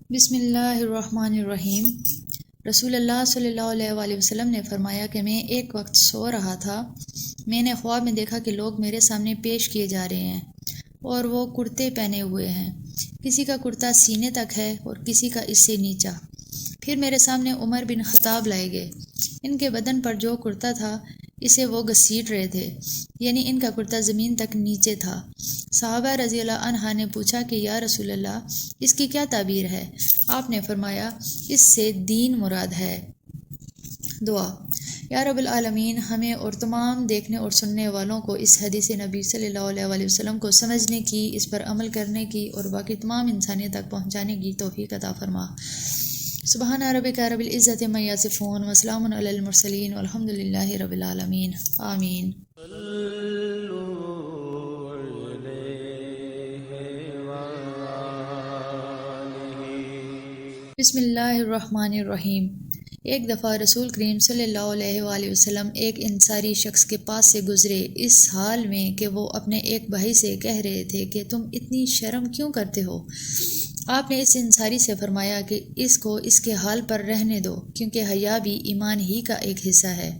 بسم اللہ الرحمن الرحیم۔ رسول اللہ صلی اللہ علیہ وآلہ وسلم نے فرمایا کہ میں ایک وقت سو رہا تھا، میں نے خواب میں دیکھا کہ لوگ میرے سامنے پیش کیے جا رہے ہیں اور وہ کرتے پہنے ہوئے ہیں، کسی کا کرتا سینے تک ہے اور کسی کا اس سے نیچا۔ پھر میرے سامنے عمر بن خطاب لائے گئے، ان کے بدن پر جو کرتا تھا اسے وہ گھسیٹ رہے تھے، یعنی ان کا کرتا زمین تک نیچے تھا۔ صحابہ رضی اللہ عنہ نے پوچھا کہ یا رسول اللہ، اس کی کیا تعبیر ہے؟ آپ نے فرمایا اس سے دین مراد ہے۔ دعا: یا رب العالمین، ہمیں اور تمام دیکھنے اور سننے والوں کو اس حدیث نبی صلی اللہ علیہ وآلہ وسلم کو سمجھنے کی، اس پر عمل کرنے کی اور باقی تمام انسانیت تک پہنچانے کی توفیق عطا فرما۔ سبحان ربک رب العزت عما یصفون وسلام علی المرسلین والحمد للہ رب العالمین، آمین۔ بسم اللہ الرحمن الرحیم۔ ایک دفعہ رسول کریم صلی اللہ علیہ وآلہ وسلم ایک انصاری شخص کے پاس سے گزرے، اس حال میں کہ وہ اپنے ایک بھائی سے کہہ رہے تھے کہ تم اتنی شرم کیوں کرتے ہو؟ آپ نے اس انصاری سے فرمایا کہ اس کو اس کے حال پر رہنے دو، کیونکہ حیا بھی ایمان ہی کا ایک حصہ ہے۔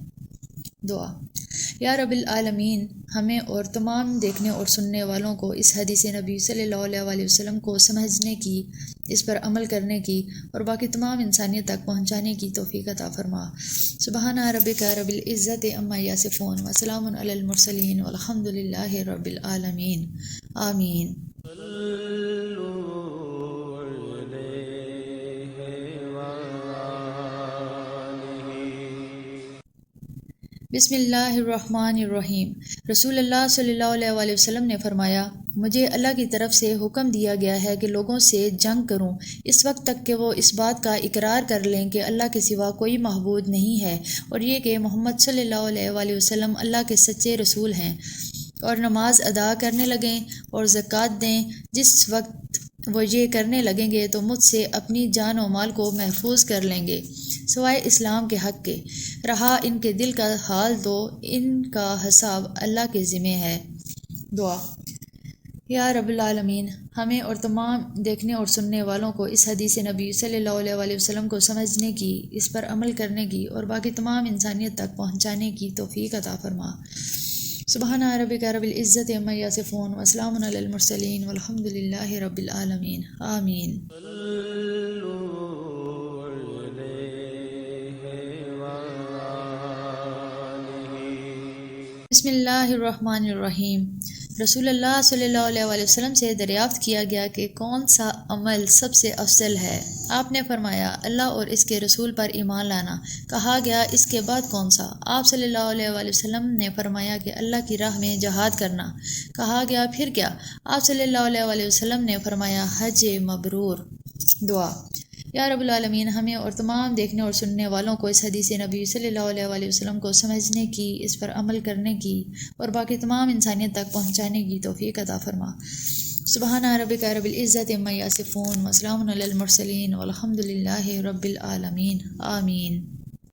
دعا: یا رب العالمین، ہمیں اور تمام دیکھنے اور سننے والوں کو اس حدیث نبی صلی اللہ علیہ وآلہ وسلم کو سمجھنے کی، اس پر عمل کرنے کی اور باقی تمام انسانیت تک پہنچانے کی توفیق عطا فرما۔ سبحان ربک رب العزت عما یصفون وسلام علی المرسلین والحمد للہ رب العالمین، آمین۔ بسم اللہ الرحمن الرحیم۔ رسول اللہ صلی اللہ علیہ وآلہ وسلم نے فرمایا، مجھے اللہ کی طرف سے حکم دیا گیا ہے کہ لوگوں سے جنگ کروں اس وقت تک کہ وہ اس بات کا اقرار کر لیں کہ اللہ کے سوا کوئی معبود نہیں ہے، اور یہ کہ محمد صلی اللہ علیہ وآلہ وسلم اللہ کے سچے رسول ہیں، اور نماز ادا کرنے لگیں اور زکوٰۃ دیں۔ جس وقت وہ یہ کرنے لگیں گے تو مجھ سے اپنی جان و مال کو محفوظ کر لیں گے سوائے اسلام کے حق کے۔ رہا ان کے دل کا حال تو ان کا حساب اللہ کے ذمہ ہے۔ دعا: یا رب العالمین، ہمیں اور تمام دیکھنے اور سننے والوں کو اس حدیث نبی صلی اللہ علیہ وآلہ وسلم کو سمجھنے کی، اس پر عمل کرنے کی اور باقی تمام انسانیت تک پہنچانے کی توفیق عطا فرما۔ سبحان ربک رب العزت عما یصفون وسلام علی المرسلین والحمد للہ رب العالمین، آمین۔ بسم اللہ الرحمن الرحیم۔ رسول اللہ صلی اللہ علیہ وآلہ وسلم سے دریافت کیا گیا کہ کون سا عمل سب سے افضل ہے؟ آپ نے فرمایا، اللہ اور اس کے رسول پر ایمان لانا۔ کہا گیا، اس کے بعد کون سا؟ آپ صلی اللہ علیہ وآلہ وسلم نے فرمایا کہ اللہ کی راہ میں جہاد کرنا۔ کہا گیا، پھر کیا؟ آپ صلی اللہ علیہ وآلہ وسلم نے فرمایا، حج مبرور۔ دعا: یا رب العالمین، ہمیں اور تمام دیکھنے اور سننے والوں کو اس حدیث نبی صلی اللہ علیہ وآلہ وسلم کو سمجھنے کی، اس پر عمل کرنے کی اور باقی تمام انسانیت تک پہنچانے کی توفیق عطا فرما۔ سبحان ربک رب العزت عما یصفون وسلام علی المرسلین والحمد للہ رب العالمین، آمین۔